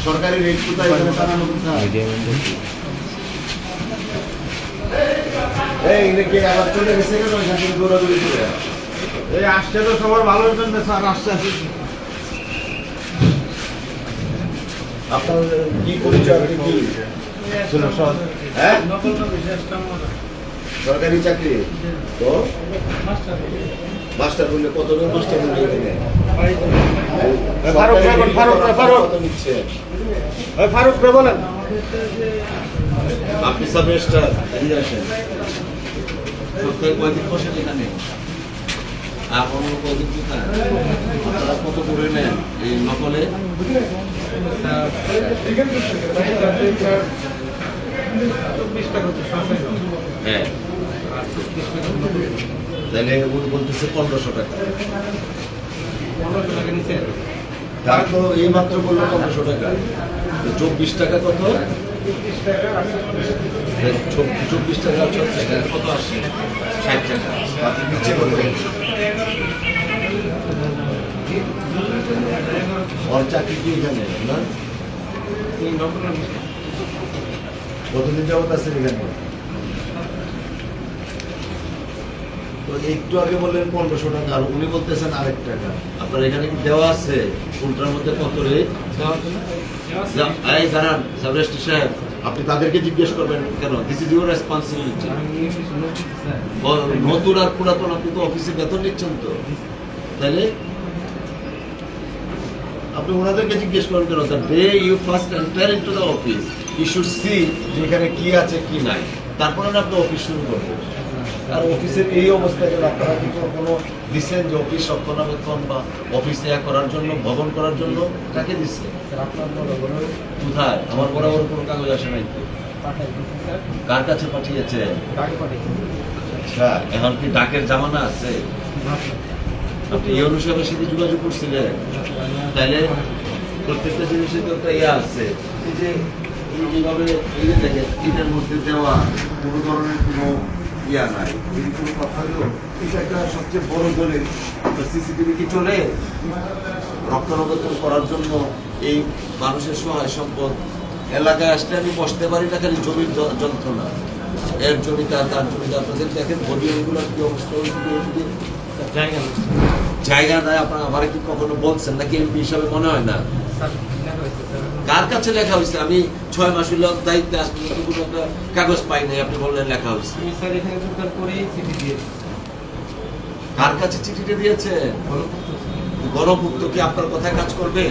সরকারি রেট কোথায় টানানো কোথায় এই নাকি আবার চলে গেছে কেন এখান থেকে দৌড়াদৌড়ি করে এই আসছে তো সবার ভালোর জন্য স্যার আসছে আপনার কি পরিচয় আপনি কি হ্যাঁ সরকারি চাকরি তো মাস্টার বললে কতজন মাস্টার বললে ফারুক রে বলেন আপনি সাব রেজিস্ট্রার এদিকে আসেন সপ্তাহে কয়দিন বসেন এখানে এখন কয়দিন কোথায় আপনারা কত করে নেন এই নকলে হ্যাঁ তাহলে বলতেছে 1500 টাকা তার তো এই মাত্র বললো 1500 টাকা 24 টাকা কত 24 টাকা 36 টাকা কত আসে 60 টাকা বাকি নিচে বলবে ওর চাকরি কি এখানে না কতদিন যাবত আছে এখানে তো একটু আগে বললেন 1500 টাকা আর উনি বলতেছেন আরেক টাকা আপনার এখানে কি দেওয়া আছে কোনটার মধ্যে কত রেট জানান সাব রেজিস্ট্রার সাহেব আপনি তাদেরকে জিজ্ঞেস করবেন কেন দিস ইজ ইউর রেসপন্সিবিলিটি নতুন আর পুরাতন আপনি তো অফিসে বেতন নিচ্ছেন তো তাহলে আপনি ওনাদেরকে জিজ্ঞেস করেন কেন the day you first enter into the office you should see যে এখানে কি আছে কি নাই তারপরে না আপনি অফিস শুরু করবেন আর অফিসের এই অবস্থায় গেলে আপনারা কিন্তু কোনো দিচ্ছেন যে অফিস রক্ষণাবেক্ষণ বা অফিস করার জন্য ভবন করার জন্য কাকে দিচ্ছে কোথায় আমার বরাবর কোনো কাগজ আসে নাই কার কাছে পাঠিয়েছে আচ্ছা এখন কি ডাকের জামানা আছে আপনি এই অনুসারে সাথে যোগাযোগ করছিলেন তাহলে প্রত্যেকটা জিনিসের তো একটা ইয়ে আছে এই যে এইভাবে এই যে দেখেন এটার মধ্যে দেওয়া কোনো ধরনের কোনো ইয়া নাই এই কোনো কথা হলো এটা একটা সবচেয়ে বড় দলিল সিসিটিভি কি চলে রক্ষণাবেক্ষণ করার জন্য এই মানুষের সহায় সম্পদ এলাকায় আসলে আমি বসতে পারি না খালি জমির যন্ত্রণা এর জমিটা তার জমিটা আপনাদের দেখেন ভবিগুলোর কি অবস্থা জায়গা নাই আপনার আমার কি কখনো বলছেন নাকি এমপি হিসাবে মনে হয় না কার কাছে লেখা হয়েছে আমি 6 মাস হলো দায়িত্বে আসলে কোনো একটা কাগজ পাই নাই আপনি বললেন লেখা হয়েছে কার কাছে চিঠিটা দিয়েছে গণপূর্ত কি আপনার কথায় কাজ করবে